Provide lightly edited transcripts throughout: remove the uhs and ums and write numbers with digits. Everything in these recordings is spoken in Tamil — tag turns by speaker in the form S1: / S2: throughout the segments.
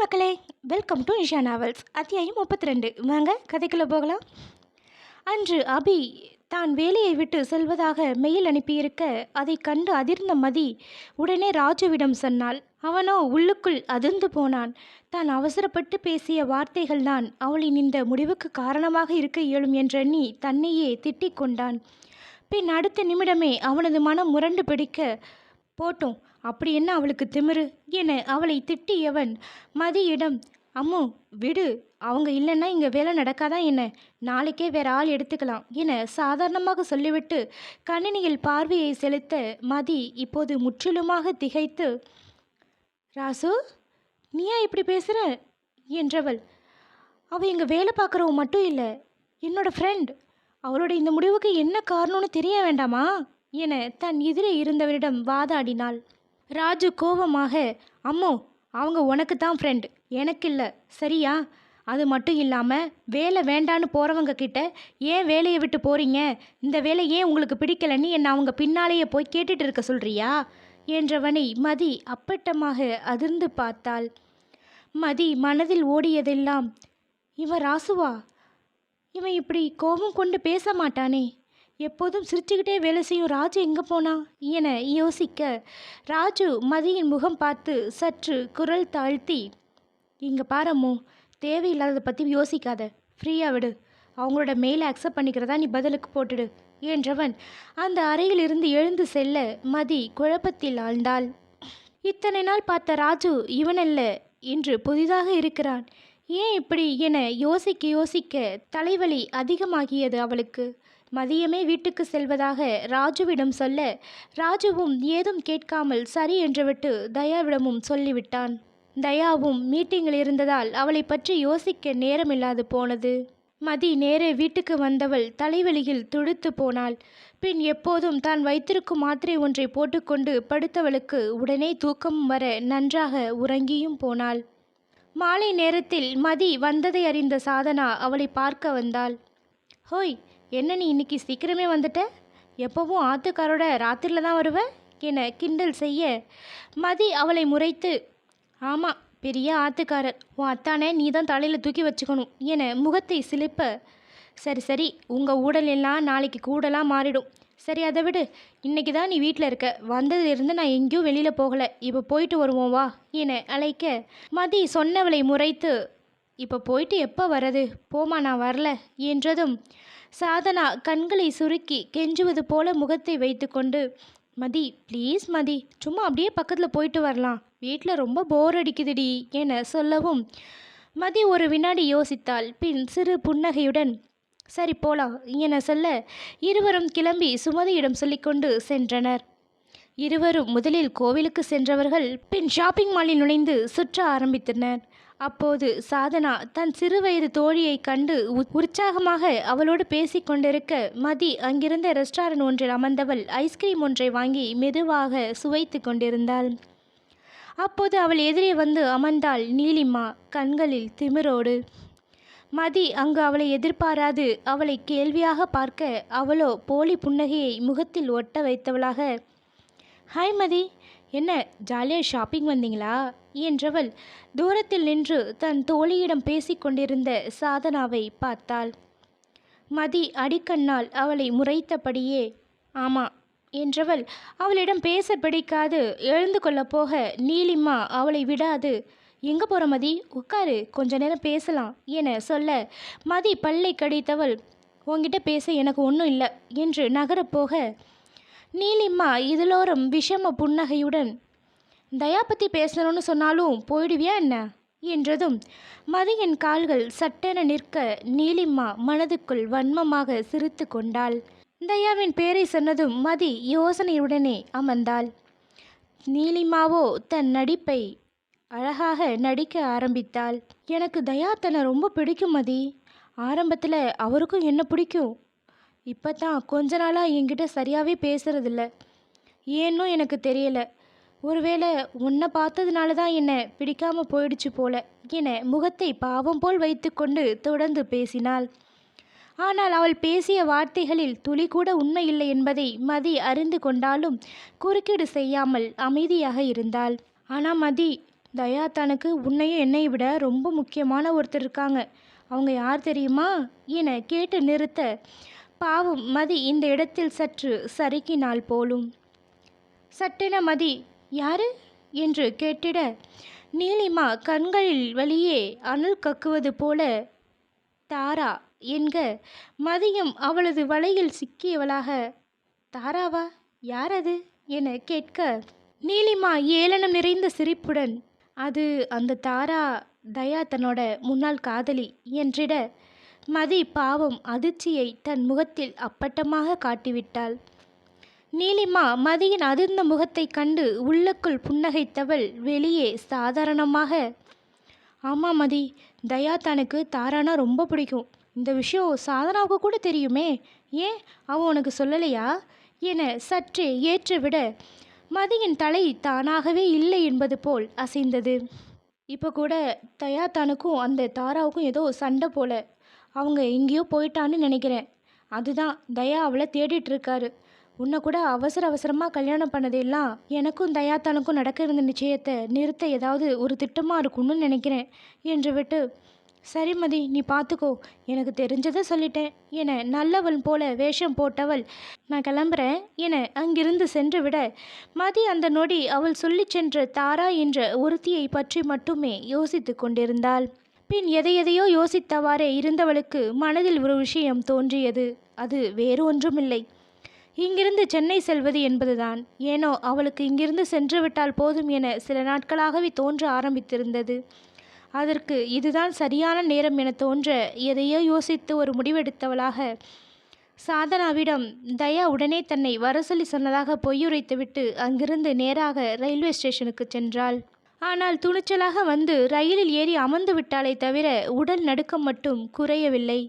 S1: மக்களே, வெல்கம் டு நிஷா நாவல்ஸ். அத்தியாயம் 32. வாங்க கதைக்குள்ளே போகலாம். அன்று அபி தான் வேலையை விட்டு செல்வதாக மெயில் அனுப்பியிருக்க அதை கண்டு அதிர்ந்த மதி உடனே ராஜுவிடம் சொன்னாள். அவனோ உள்ளுக்குள் அதிர்ந்து போனான். தான் அவசரப்பட்டு பேசிய வார்த்தைகள் தான் அவளின் இந்த முடிவுக்கு காரணமாக இருக்க இயலும் என்றெண்ணி தன்னையே திட்டிக் கொண்டான். பின் அடுத்த நிமிடமே அவனது மனம் முரண்டு பிடிக்க, போட்டும், அப்படி என்ன அவளுக்கு திமிரு என அவளை திட்டியவன் மதியிடம், அம்மு விடு, அவங்க இல்லைன்னா இங்கே வேலை நடக்காதான் என்ன, நாளைக்கே வேற ஆள் எடுத்துக்கலாம் என சாதாரணமாக சொல்லிவிட்டு கணினியில் பார்வையை செலுத்த மதி இப்போது முற்றிலுமாக திகைத்து, ராசு, நீயா இப்படி பேசுகிற என்றவள். அவள் இங்கே வேலை பார்க்குறவ மட்டும் இல்லை, என்னோட ஃப்ரெண்ட். அவளோட இந்த முடிவுக்கு என்ன காரணம்னு தெரிய வேண்டாமா என தன் எதிரே இருந்தவரிடம் வாதாடினாள். ராஜு கோபமாக, அம்மோ, அவங்க உனக்கு தான் ஃப்ரெண்ட், எனக்கு இல்லை, சரியா? அது மட்டும் இல்லாமல் வேலை வேண்டான்னு போகிறவங்க கிட்ட ஏன் வேலையை விட்டு போகிறீங்க, இந்த வேலை ஏன் உங்களுக்கு பிடிக்கலன்னு என்னை அவங்க பின்னாலேயே போய் கேட்டுட்டு இருக்க சொல்கிறியா என்றவனை மதி அப்பட்டமாக அதிர்ந்து பார்த்தாள். மதி மனதில் ஓடியதெல்லாம், இவன் ராசுவா, இவன் இப்படி கோபம் கொண்டு பேச மாட்டானே, எப்போதும் சிரிச்சுக்கிட்டே வேலை செய்யும் ராஜு எங்கே போனா என யோசிக்க, ராஜு மதியின் முகம் பார்த்து சற்று குரல் தாழ்த்தி, இங்கே பாரம்மோ, தேவையில்லாததை பற்றி யோசிக்காத, ஃப்ரீயாக விடு, அவங்களோட மெயிலை அக்செப்ட் பண்ணிக்கிறதா நீ பதிலுக்கு போட்டுடு என்றவன் அந்த அறையிலிருந்து எழுந்து செல்ல மதி குழப்பத்தில் ஆழ்ந்தாள். இத்தனை நாள் பார்த்த ராஜு இவனல்ல, இன்று புதிதாக இருக்கிறான், ஏன் இப்படி என யோசிக்க யோசிக்க தலைவலி அதிகமாகியது அவளுக்கு. மதியமே வீட்டுக்கு செல்வதாக ராஜுவிடம் சொல்ல, ராஜுவும் ஏதும் கேட்காமல் சரி என்றுவிட்டு தயாவிடமும் சொல்லிவிட்டான். தயாவும் மீட்டிங்கில் இருந்ததால் அவளை பற்றி யோசிக்க நேரமில்லாது போனது. மதி நேரே வீட்டுக்கு வந்தவள் தலைவலியில் துடித்து போனாள். பின் எப்போதும் தான் வைத்திருக்கும் மாத்திரை ஒன்றை போட்டுக்கொண்டு படுத்தவளுக்கு உடனே தூக்கமும் வர நன்றாக உறங்கியும் போனாள். மாலை நேரத்தில் மதி வந்ததை அறிந்த சாதனா அவளை பார்க்க வந்தாள். ஹோய், என்ன நீ இன்னைக்கு சீக்கிரமே வந்துட்ட, எப்போவும் ஆத்துக்காரோட ராத்திரியில் தான் வருவ என கிண்டல் செய்ய, மதி அவளை முறைத்து, ஆமாம், பெரிய ஆத்துக்காரர், உன் அத்தானே நீ தான் தலையில் தூக்கி வச்சுக்கணும் என முகத்தை சிலிப்ப, சரி சரி, உங்கள் ஊடல் எல்லாம் நாளைக்கு கூடலாம் மாறிடும், சரி அதை விடு, இன்னைக்கு தான் நீ வீட்டில் இருக்க, வந்ததுலேருந்து நான் எங்கேயும் வெளியில் போகலை, இப்போ போயிட்டு வருவோம் வா என அழைக்க, மதி சொன்னவளை முறைத்து, இப்போ போயிட்டு எப்போ வர்றது, போமா நான் வரல என்றதும் சாதனா கண்களை சுருக்கி கெஞ்சுவது போல முகத்தை வைத்து கொண்டு, மதி ப்ளீஸ் மதி, சும்மா அப்படியே பக்கத்தில் போயிட்டு வரலாம், வீட்டில் ரொம்ப போர் அடிக்குதுடி என சொல்லவும் மதி ஒரு வினாடி யோசித்தாள். பின் சிறு புன்னகையுடன் சரி போலாம் என சொல்ல இருவரும் கிளம்பி சுமதியிடம் சொல்லிக்கொண்டு சென்றனர். இருவரும் முதலில் கோவிலுக்கு சென்றவர்கள் பின் ஷாப்பிங் மாலில் நுழைந்து சுற்ற ஆரம்பித்தனர். அப்போது சாதனா தன் சிறுவயது தோழியை கண்டு உற்சாகமாக அவளோடு பேசி கொண்டிருக்க, மதி அங்கிருந்த ரெஸ்டாரண்ட் ஒன்றில் அமர்ந்தவள் ஐஸ்கிரீம் ஒன்றை வாங்கி மெதுவாக சுவைத்து கொண்டிருந்தாள். அப்போது அவள் எதிரே வந்து அமர்ந்தாள் நீலிமா, கண்களில் திமிரோடு. மதி அங்கு அவளை எதிர்பாராது அவளை கேள்வியாக பார்க்க, அவளோ போலி புன்னகையை முகத்தில் ஒட்ட வைத்தவளாக, ஹாய் மதி, என்ன ஜாலியாக ஷாப்பிங் வந்தீங்களா என்றவள் தூரத்தில் நின்று தன் தோழியிடம் பேசிக்கொண்டிருந்த சாதனாவை பார்த்தாள். மதி அடிக்கண்ணால் அவளை முறைத்தபடியே ஆமாம் என்றவள் அவளிடம் பேச பிடிக்காது எழுந்து கொள்ள போக, நீலிமா அவளை விடாது, எங்கே போகிற மதி, உட்காரு, கொஞ்ச நேரம் பேசலாம் என சொல்ல, மதி பல்லை கடித்தவள், உன்கிட்ட பேச எனக்கு ஒன்றும் இல்லை என்று நகரப்போக, நீலிமா இதலோரம் விஷம புன்னகையுடன், தயா பற்றி பேசணும்னு சொன்னாலும் போயிடுவியா என்ன என்றதும் மதியின் கால்கள் சட்டென நிற்க, நீலிமா மனதுக்குள் வன்மமாக சிரித்து கொண்டாள். தயாவின் பேரை சொன்னதும் மதி யோசனையுடனே அமர்ந்தாள். நீலிமாவோ தன் நடிப்பை அழகாக நடிக்க ஆரம்பித்தாள். எனக்கு தயா தன்னை ரொம்ப பிடிக்கும் மதி, ஆரம்பத்தில் அவருக்கும் என்ன பிடிக்கும், இப்போ தான் கொஞ்ச நாளாக என்கிட்ட சரியாகவே பேசுறதில்ல, ஏன்னும் எனக்கு தெரியலை, ஒருவேளை உன்னை பார்த்ததுனால தான் என்னை பிடிக்காமல் போயிடுச்சு போல என முகத்தை பாவம் போல் வைத்து கொண்டு தொடர்ந்து பேசினாள். ஆனால் அவள் பேசிய வார்த்தைகளில் துளி கூட உண்மை இல்லை என்பதை மதி அறிந்து கொண்டாலும் குறுக்கீடு செய்யாமல் அமைதியாக இருந்தாள். ஆனால் மதி, தயாத்தானுக்கு உன்னையும் என்னை விட ரொம்ப முக்கியமான ஒருத்தர் இருக்காங்க. அவங்க யார் தெரியுமா என கேட்டு நிறுத்த, பாவம் மதி இந்த இடத்தில் சற்று சறுக்கினாள் போலும். சட்டென மதி யாரு என்று கேட்டிட, நீலிமா கண்களில் வழியே அனல் கக்குவது போல தாரா என்க, மதியம் அவளது வலையில் சிக்கியவளாக, தாராவா, யார் அது என கேட்க, நீலிமா ஏளனம் நிறைந்த சிரிப்புடன், அது அந்த தாரா தயா தன்னோட முன்னாள் காதலி என்றிட, மதி பாவம் அதிர்ச்சியை தன் முகத்தில் அப்பட்டமாக காட்டிவிட்டாள். நீலிமா மதியின் அதிர்ந்த முகத்தை கண்டு உள்ளுக்குள் புன்னகைத்தவள் வெளியே சாதாரணமாக, ஆமாம் மதி, தயா தனக்கு தாரானா ரொம்ப பிடிக்கும். இந்த விஷயம் சாதனாவுக்கு கூட தெரியுமே, ஏன் அவன் உனக்கு சொல்லலையா என சற்றே ஏற்றுவிட, மதியின் தலை தானாகவே இல்லை என்பது போல் அசைந்தது. இப்போ கூட தயா தானுக்கும் அந்த தாராவுக்கும் ஏதோ சண்டை போல. அவங்க எங்கேயோ போயிட்டான்னு நினைக்கிறேன். அதுதான் தயா அவளை தேடிட்டு இருக்காரு. உன்னை கூட அவசர அவசரமாக கல்யாணம் பண்ணதெல்லாம் எனக்கும் தயாத்தானுக்கும் நடக்க இருந்த நிச்சயத்தை நிறுத்த ஏதாவது ஒரு திட்டமாக இருக்கும்னு நினைக்கிறேன் என்று விட்டு, சரி மதி, நீ பார்த்துக்கோ, எனக்கு தெரிஞ்சதை சொல்லிட்டேன் என நல்லவள் போல வேஷம் போட்டவள், நான் கிளம்புறேன் என அங்கிருந்து சென்று விட, மதி அந்த நொடி அவள் சொல்லி சென்ற தாரா என்ற ஒருத்தியை பற்றி மட்டுமே யோசித்து கொண்டிருந்தாள். பின் எதையெதையோ யோசித்தவாறே இருந்தவளுக்கு மனதில் ஒரு விஷயம் தோன்றியது. அது வேறு ஒன்றுமில்லை, இங்கிருந்து சென்னை செல்வது என்பதுதான். ஏனோ அவளுக்கு இங்கிருந்து சென்று விட்டால் போதும் என சில நாட்களாகவே தோன்ற ஆரம்பித்திருந்தது. அதற்கு இதுதான் சரியான நேரம் என தோன்ற எதையோ யோசித்து ஒரு முடிவெடுத்தவளாக சாதனாவிடம் தயா உடனே தன்னை வர சொல்லி சொன்னதாக பொய்யுரைத்துவிட்டு அங்கிருந்து நேராக ரயில்வே ஸ்டேஷனுக்கு சென்றாள். ஆனால் துணிச்சலாக வந்து ரயிலில் ஏறி அமர்ந்து விட்டாலே தவிர உடல் நடுக்கம் மட்டும் குறையவில்லை.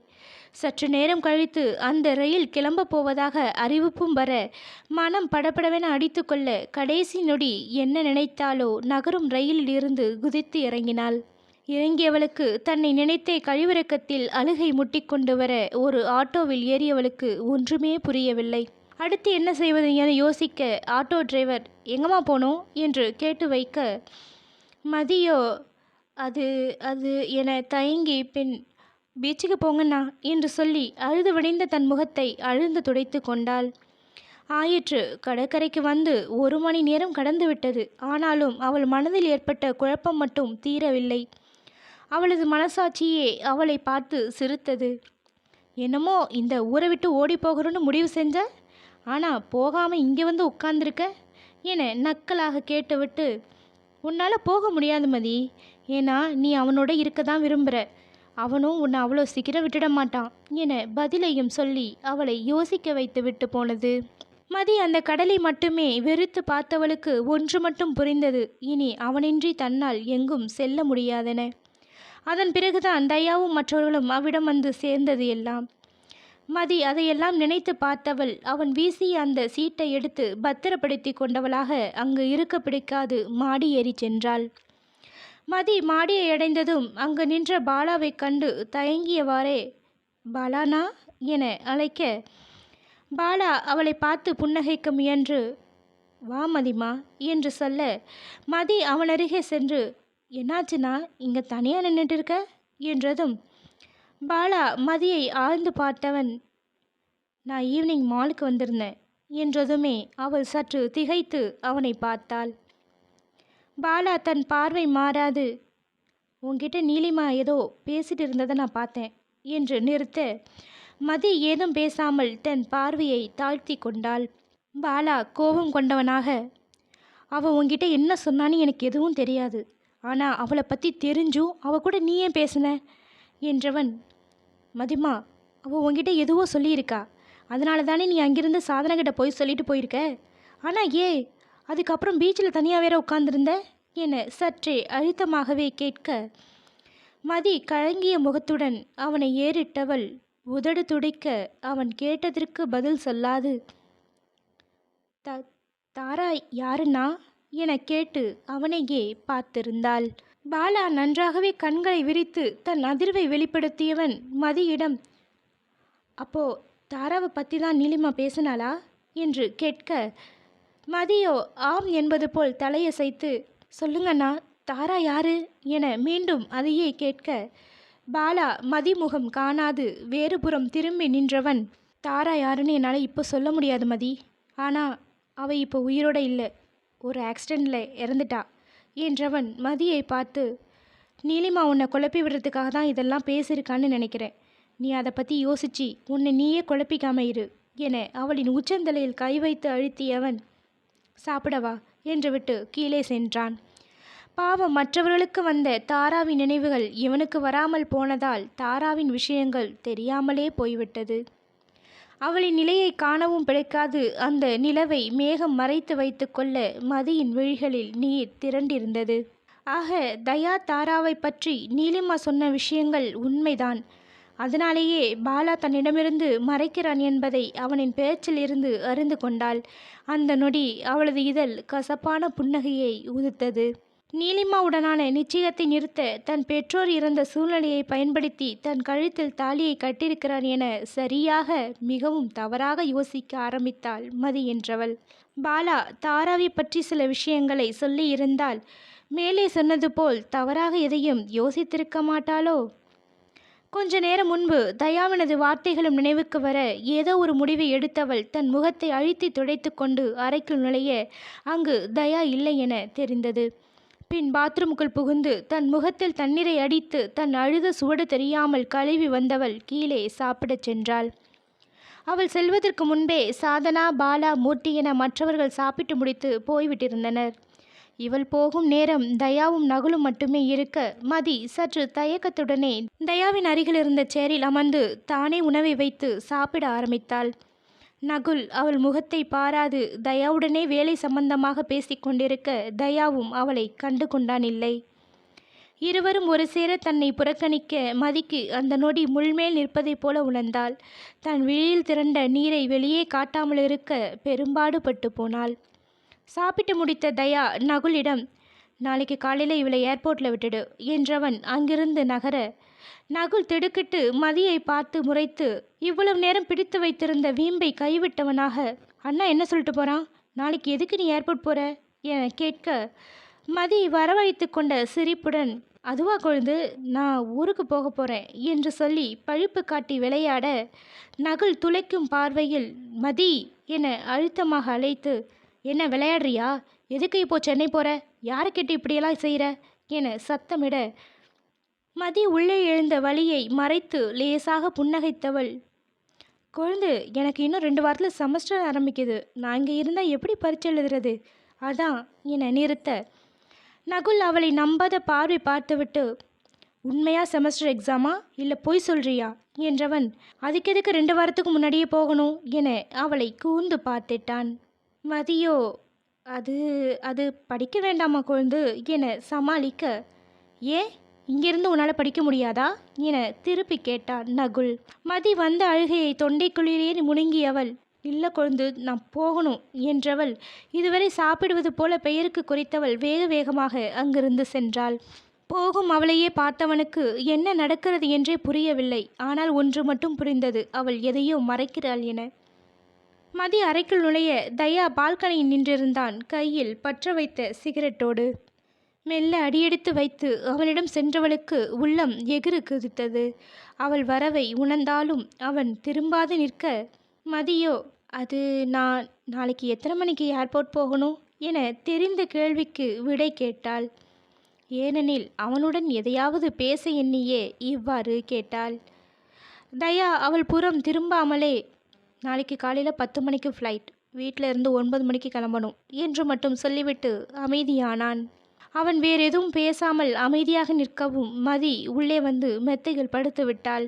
S1: சற்று நேரம் கழித்து அந்த ரயில் கிளம்ப போவதாக அறிவிப்பும் வர மனம் படபடவென அடித்து கொள்ள கடைசி நொடி என்ன நினைத்தாலோ நகரும் ரயிலில் இருந்து குதித்து இறங்கினாள். இறங்கியவளுக்கு தன்னை நினைத்தே கழிவிறக்கத்தில் அழுகை முட்டிக்கொண்டு வர ஒரு ஆட்டோவில் ஏறியவளுக்கு ஒன்றுமே புரியவில்லை. அடுத்து என்ன செய்வது என யோசிக்க ஆட்டோ டிரைவர் எங்கம்மா போனோம் என்று கேட்டு வைக்க, மதியோ அது அது என தயங்கி பின் பீச்சுக்கு போங்கண்ணா என்று சொல்லி அழுது வடிந்த தன் முகத்தை அழுந்து துடைத்து கொண்டாள். ஆயிற்று, கடற்கரைக்கு வந்து 1 மணி நேரம் கடந்து விட்டது. ஆனாலும் அவள் மனதில் ஏற்பட்ட குழப்பம் மட்டும் தீரவில்லை. அவளது மனசாட்சியே அவளை பார்த்து சிரித்தது. என்னமோ இந்த ஊரை விட்டு ஓடி போகிறோன்னு முடிவு செஞ்ச, ஆனால் போகாமல் இங்கே வந்து உட்கார்ந்துருக்க என நக்கலாக கேட்டுவிட்டு, உன்னால் போக முடியாது மதி, ஏன்னா நீ அவனோட இருக்க தான் விரும்புகிற, அவனும் உன்னை அவ்வளோ சீக்கிரம் விட்டுட மாட்டான் என பதிலையும் சொல்லி அவளை யோசிக்க வைத்து விட்டு போனது. மதி அந்த கடலை மட்டுமே வெறுத்து பார்த்தவளுக்கு ஒன்று மட்டும் புரிந்தது, இனி அவனின்றி தன்னால் எங்கும் செல்ல முடியாதென. அதன் பிறகுதான் தயாவும் மற்றவர்களும் அவ்விடம் வந்து சேர்ந்தது எல்லாம். மதி அதையெல்லாம் நினைத்து பார்த்தவள் அவன் வீசிய அந்த சீட்டை எடுத்து பத்திரப்படுத்தி கொண்டவளாக அங்கு இருக்க பிடிக்காது மாடி ஏறி சென்றாள். மதி மாடியை அடைந்ததும் அங்கு நின்ற பாலாவை கண்டு தயங்கியவாறே பாலானா என அழைக்க, பாலா அவளை பார்த்து புன்னகைக்க முயன்று வா மதிமா என்று சொல்ல, மதி அவனருகே சென்று என்னாச்சுன்னா இங்கே தனியாக நின்றுட்டு இருக்க என்றதும் பாலா மதியை ஆழ்ந்து பார்த்தவன், நான் ஈவினிங் மாலுக்கு வந்திருந்தேன் என்றதுமே அவள் சற்று திகைத்து அவனை பார்த்தாள். பாலா தன் பார்வை மாறாது, உன்கிட்ட நீலிமா ஏதோ பேசிட்டு இருந்ததை நான் பார்த்தேன் என்று நிறுத்த, மதி ஏதும் பேசாமல் தன் பார்வையை தாழ்த்தி கொண்டாள். பாலா கோபம் கொண்டவனாக, அவள் உன்கிட்ட என்ன சொன்னான்னு எனக்கு எதுவும் தெரியாது, ஆனால் அவளை பற்றி தெரிஞ்சும் அவள் கூட நீ ஏன் பேசின என்றவன், மதிமா, அவள் உன்கிட்ட எதுவோ சொல்லியிருக்கா, அதனால தானே நீ அங்கிருந்து சாதனகிட்ட போய் சொல்லிட்டு போயிருக்க, ஆனால் அதுக்கப்புறம் பீச்சில் தனியாக வேற உட்கார்ந்துருந்த என சற்றே அழுத்தமாகவே கேட்க, மதி கலங்கிய முகத்துடன் அவனை ஏறிட்டவள் உதடு துடிக்க அவன் கேட்டதற்கு பதில் சொல்லாது, தாரா யாருன்னா என கேட்டு அவனையே பார்த்திருந்தாள். பாலா நன்றாகவே கண்களை விரித்து தன் அதிர்வை வெளிப்படுத்தியவன் மதியிடம், அப்போ தாராவை பற்றி தான் நீலிமா பேசினாளா என்று கேட்க, மதியோ ஆம் என்பது போல் தலையசைத்து, சொல்லுங்கண்ணா, தாரா யாரு என மீண்டும் அதையே கேட்க, பாலா மதிமுகம் காணாது வேறுபுறம் திரும்பி நின்றவன், தாரா யாருன்னு என்னால் இப்போ சொல்ல முடியாது மதி. ஆனால் அவள் இப்போ உயிரோட இல்லை, ஒரு ஆக்சிடெண்ட்டில் இறந்துட்டா என்றவன் மதியை பார்த்து, நீலிமா உன்னை குழப்பி விடுறதுக்காக தான் இதெல்லாம் பேசியிருக்கான்னு நினைக்கிறேன். நீ அதை பற்றி யோசிச்சு உன்னை நீயே குழப்பிக்காம இரு என அவளின் உச்சந்தலையில் கை வைத்து அழுத்தியவன், சாப்பிடவா என்று விட்டு கீழே சென்றான். பாவம், மற்றவர்களுக்கு வந்த தாராவின் நினைவுகள் இவனுக்கு வராமல் போனதால் தாராவின் விஷயங்கள் தெரியாமலே போய்விட்டது. அவளின் நிலையை காணவும் பிடிக்காது அந்த நிலவை மேகம் மறைத்து வைத்து கொள்ள மதியின் விழிகளில் நீர் திரண்டிருந்தது. ஆக தயா தாராவை பற்றி நீலிமா சொன்ன விஷயங்கள் உண்மைதான். அதனாலேயே பாலா தன்னிடமிருந்து மறைக்கிறான் என்பதை அவனின் பேச்சில் இருந்து அறிந்து கொண்டாள். அந்த நொடி அவளது இதழ் கசப்பான புன்னகையை உதித்தது. நீலிமாவுடனான நிச்சயத்தை நிறுத்த தன் பெற்றோர் இறந்த சூழ்நிலையை பயன்படுத்தி தன் கழுத்தில் தாலியை கட்டியிருக்கிறான் என சரியாக மிகவும் தவறாக யோசிக்க ஆரம்பித்தாள் மதி என்றவள். பாலா தாராவை பற்றி சில விஷயங்களை சொல்லி இருந்தால் மேலே சொன்னது போல் தவறாக எதையும் யோசித்திருக்க மாட்டாளோ? கொஞ்ச நேரம் முன்பு தயாவினது வார்த்தைகளும் நினைவுக்கு வர ஏதோ ஒரு முடிவை எடுத்தவள் தன் முகத்தை அழுத்தி துடைத்து கொண்டு அறைக்குள் நுழைய அங்கு தயா இல்லை என தெரிந்தது. பின் பாத்ரூமுக்குள் புகுந்து தன் முகத்தில் தண்ணீரை அடித்து தன் அழுத சுவடு தெரியாமல் கழுவி வந்தவள் கீழே சாப்பிடச் சென்றாள். அவள் செல்வதற்கு முன்பே சாதனா, பாலா, மூர்த்தி என மற்றவர்கள் சாப்பிட்டு முடித்து போய்விட்டிருந்தனர். இவள் போகும் நேரம் தயாவும் நகுலும் மட்டுமே இருக்க மதி சற்று தயக்கத்துடனே தயாவின் அருகில் இருந்த சேரில் அமர்ந்து தானே உணவை வைத்து சாப்பிட ஆரம்பித்தாள். நகுல் அவள் முகத்தை பாராது தயாவுடனே வேலை சம்பந்தமாக பேசிக்கொண்டிருக்க தயாவும் அவளை கண்டு கொண்டான் இல்லை. இருவரும் ஒரு சேர தன்னை புறக்கணிக்க மதிக்கு அந்த நொடி முள்மேல் நிற்பதைப் போல உணர்ந்தாள். தன் விழியில் திரண்ட நீரை வெளியே காட்டாமல் இருக்க பெரும்பாடு பட்டு போனாள். சாப்பிட்டு முடித்த தயா நகுலிடம், நாளைக்கு காலையில் இவளை ஏர்போர்ட்டில் விட்டுடு என்றவன் அங்கிருந்து நகர, நகுல் திடுக்கிட்டு மதியை பார்த்து முறைத்து இவ்வளவு நேரம் பிடித்து வைத்திருந்த வீம்பை கைவிட்டவனாக, அண்ணா என்ன சொல்லிட்டு போகிறான், நாளைக்கு எதுக்கு நீ ஏர்போர்ட் போகிற என கேட்க, மதி வரவழைத்து கொண்ட சிரிப்புடன், அதுவா கொழுந்து, நான் ஊருக்கு போக போகிறேன் என்று சொல்லி பழிப்பு காட்டி விளையாட, நகுல் துளைக்கும் பார்வையில் மதி என அழுத்தமாக அழைத்து, என்ன விளையாடுறியா, எதுக்கு இப்போ சென்னை போகிற, யாரை கேட்டு இப்படியெல்லாம் செய்கிற என சத்தமிட, மதி உள்ளே எழுந்த வழியை மறைத்து லேசாக புன்னகைத்தவள், கொழுந்து, எனக்கு இன்னும் 2 வாரத்தில் செமஸ்டர் ஆரம்பிக்குது, நான் இங்கே இருந்தால் எப்படி பரீட்சை எழுதுறது, அதான் என நிறுத்த, நகுல் அவளை நம்பாத பார்வை பார்த்துவிட்டு, உண்மையா செமஸ்டர் எக்ஸாமா இல்லை பொய் சொல்கிறியா என்றவன், அதுக்கு எதுக்கு 2 வாரத்துக்கு முன்னாடியே போகணும் என அவளை கூர்ந்து பார்த்துட்டான். மதியோ, அது அது படிக்க வேண்டாமா கொழுந்து என சமாளிக்க, ஏன் இங்கிருந்து உன்னால் படிக்க முடியாதா என திருப்பி கேட்டான் நகுல். மதி வந்த அழுகையை தொண்டைக்குள்ளிலேயே முழுங்கியவள், இல்லை கொழுந்து, நான் போகணும் என்றவள் இதுவரை சாப்பிடுவது போல பெயருக்கு குறித்தவள் வேக வேகமாக அங்கிருந்து சென்றாள். போகும் அவளையே பார்த்தவனுக்கு என்ன நடக்கிறது என்றே புரியவில்லை. ஆனால் ஒன்று மட்டும் புரிந்தது, அவள் எதையோ மறைக்கிறாள் என. மதி அறைக்குள் நுழைய தயா பால்கனியில் நின்றிருந்தான், கையில் பற்ற வைத்த சிகரெட்டோடு. மெல்ல அடியெடுத்து வைத்து அவனிடம் சென்றவளுக்கு உள்ளம் எகிறு குதித்தது. அவள் வரவை உணர்ந்தாலும் அவன் திரும்பாது நிற்க, மதியோ, அது நான் நாளைக்கு எத்தனை மணிக்கு ஏர்போர்ட் போகணும் என தெரிந்த கேள்விக்கு விடை கேட்டாள். ஏனெனில் அவனுடன் எதையாவது பேச எண்ணியே இவ்வாறு கேட்டாள். தயா அவள் புறம் திரும்பாமலே, நாளைக்கு காலையில் 10 மணிக்கு ஃப்ளைட், வீட்டில் இருந்து 9 மணிக்கு கிளம்பணும் என்று மட்டும் சொல்லிவிட்டு அமைதியானான். அவன் வேறெதுவும் பேசாமல் அமைதியாக நிற்கவும் மதி உள்ளே வந்து மெத்தைகள் படுத்து விட்டாள்.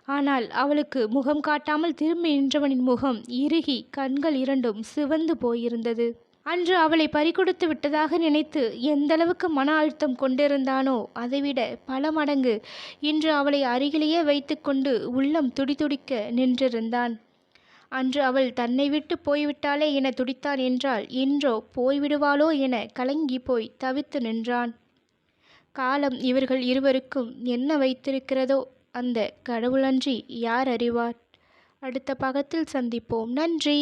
S1: ஆனால் அவளுக்கு முகம் காட்டாமல் திரும்பி நின்றவனின் முகம் இறுகி கண்கள் இரண்டும் சிவந்து போயிருந்தது. அன்று அவளை பறிகொடுத்து விட்டதாக நினைத்து எந்தளவுக்கு மன அழுத்தம் கொண்டிருந்தானோ அதைவிட பல மடங்கு இன்று அவளை அருகிலேயே வைத்து கொண்டு உள்ளம் துடிதுடிக்க நின்றிருந்தான். அன்று அவள் தன்னை விட்டு போய்விட்டாளே என துடித்தான் என்றால் இன்றோ போய்விடுவாளோ என கலங்கி போய் தவித்து நின்றான். காலம் இவர்கள் இருவருக்கும் என்ன வைத்திருக்கிறதோ அந்த கடவுளன்றி யார் அறிவார்? அடுத்த பாகத்தில் சந்திப்போம். நன்றி.